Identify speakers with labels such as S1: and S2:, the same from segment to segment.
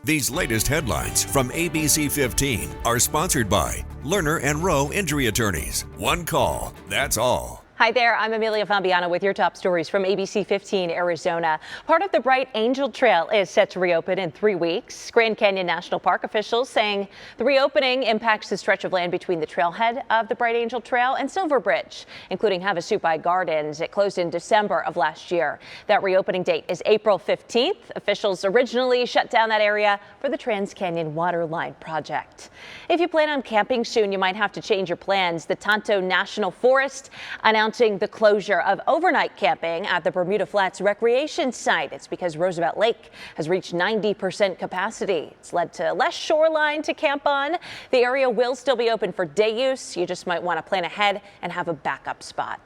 S1: These latest headlines from ABC15 are sponsored by Lerner and Rowe Injury Attorneys. One call, that's all.
S2: Hi there, I'm Amelia Fambiano with your top stories from ABC15 Arizona. Part of the Bright Angel Trail is set to reopen in 3 weeks. Grand Canyon National Park officials saying the reopening impacts the stretch of land between the trailhead of the Bright Angel Trail and Silver Bridge, including Havasupai Gardens. It closed in December of last year. That reopening date is April 15th. Officials originally shut down that area for the Trans Canyon Waterline project. If you plan on camping soon, you might have to change your plans. The Tonto National Forest announcing the closure of overnight camping at the Bermuda Flats recreation site. It's because Roosevelt Lake has reached 90% capacity. It's led to less shoreline to camp on. The area will still be open for day use. You just might want to plan ahead and have a backup spot.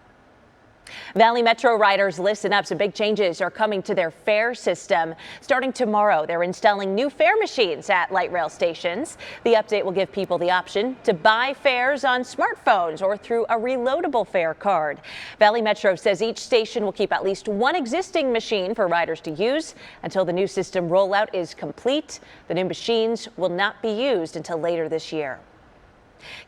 S2: Valley Metro riders, listen up. Some big changes are coming to their fare system. Starting tomorrow, they're installing new fare machines at light rail stations. The update will give people the option to buy fares on smartphones or through a reloadable fare card. Valley Metro says each station will keep at least one existing machine for riders to use until the new system rollout is complete. The new machines will not be used until later this year.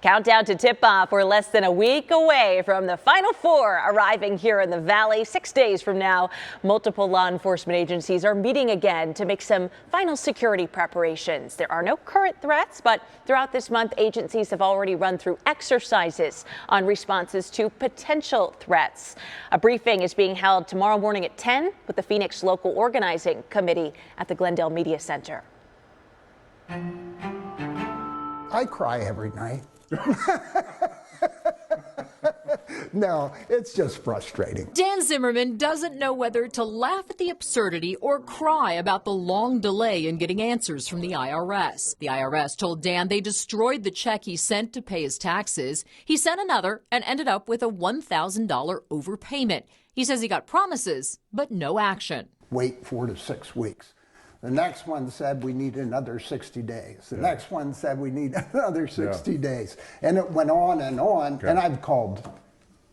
S2: Countdown to tip-off. We're less than a week away from the Final Four arriving here in the Valley. 6 days from now, multiple law enforcement agencies are meeting again to make some final security preparations. There are no current threats, but throughout this month, agencies have already run through exercises on responses to potential threats. A briefing is being held tomorrow morning at 10 with the Phoenix Local Organizing Committee at the Glendale Media Center.
S3: I cry every night. No, it's just frustrating.
S4: Dan Zimmerman doesn't know whether to laugh at the absurdity or cry about the long delay in getting answers from the IRS. The IRS told Dan they destroyed the check he sent to pay his taxes. He sent another and ended up with a $1,000 overpayment. He says he got promises, but no action.
S3: Wait 4 to 6 weeks. The next one said we need another 60 days. The next one said we need another 60 days. And it went on, and I've called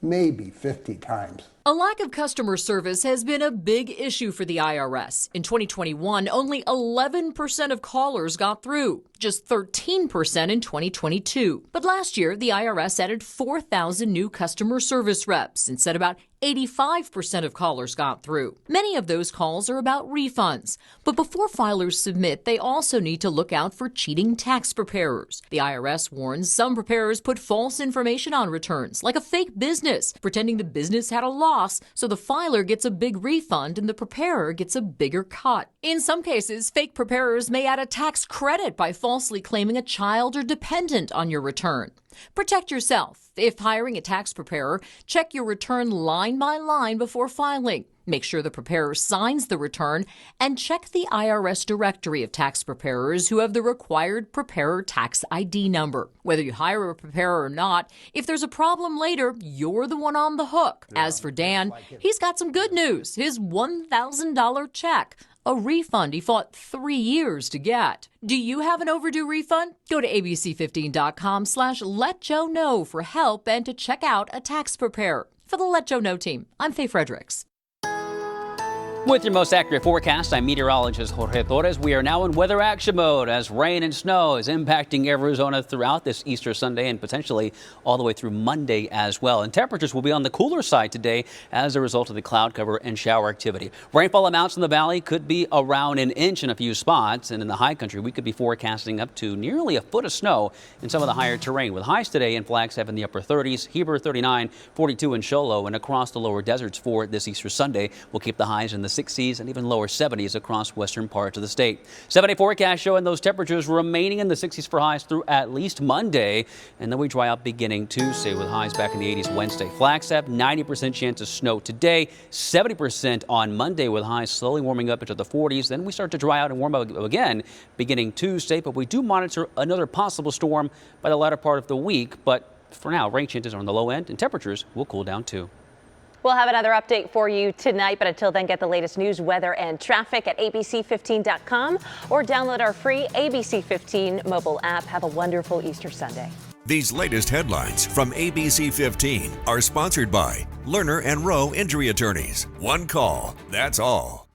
S3: maybe 50 times.
S4: A lack of customer service has been a big issue for the IRS. In 2021, only 11% of callers got through, just 13% in 2022. But last year, the IRS added 4,000 new customer service reps and said about 85% of callers got through. Many of those calls are about refunds. But before filers submit, they also need to look out for cheating tax preparers. The IRS warns some preparers put false information on returns, like a fake business, pretending the business had a loss, so the filer gets a big refund and the preparer gets a bigger cut. In some cases, fake preparers may add a tax credit by falsely claiming a child or dependent on your return. Protect yourself. If hiring a tax preparer, check your return line by line before filing. Make sure the preparer signs the return and check the IRS directory of tax preparers who have the required preparer tax ID number. Whether you hire a preparer or not, if there's a problem later, you're the one on the hook. As for Dan, he's got some good news. His $1,000 check. A refund he fought 3 years to get. Do you have an overdue refund? Go to abc15.com/letjoeknow for help and to check out a tax preparer. For the Let Joe Know team, I'm Faye Fredericks.
S5: With your most accurate forecast, I'm meteorologist Jorge Torres. We are now in weather action mode as rain and snow is impacting Arizona throughout this Easter Sunday and potentially all the way through Monday as well. And temperatures will be on the cooler side today as a result of the cloud cover and shower activity. Rainfall amounts in the valley could be around an inch in a few spots. And in the high country, we could be forecasting up to nearly a foot of snow in some of the higher terrain, with highs today in Flagstaff in the upper 30s, Heber 39, 42 in Show Low, and across the lower deserts for this Easter Sunday. We'll keep the highs in the 60s and even lower 70s across western parts of the state. 7-day forecast showing those temperatures remaining in the 60s for highs through at least Monday, and then we dry out beginning Tuesday with highs back in the 80s Wednesday. Flagstaff, 90% chance of snow today, 70% on Monday with highs slowly warming up into the 40s. Then we start to dry out and warm up again beginning Tuesday, but we do monitor another possible storm by the latter part of the week. But for now, rain chances are on the low end and temperatures will cool down too.
S2: We'll have another update for you tonight, but until then, get the latest news, weather, and traffic at abc15.com or download our free ABC15 mobile app. Have a wonderful Easter Sunday.
S1: These latest headlines from ABC15 are sponsored by Lerner and Rowe Injury Attorneys. One call, that's all.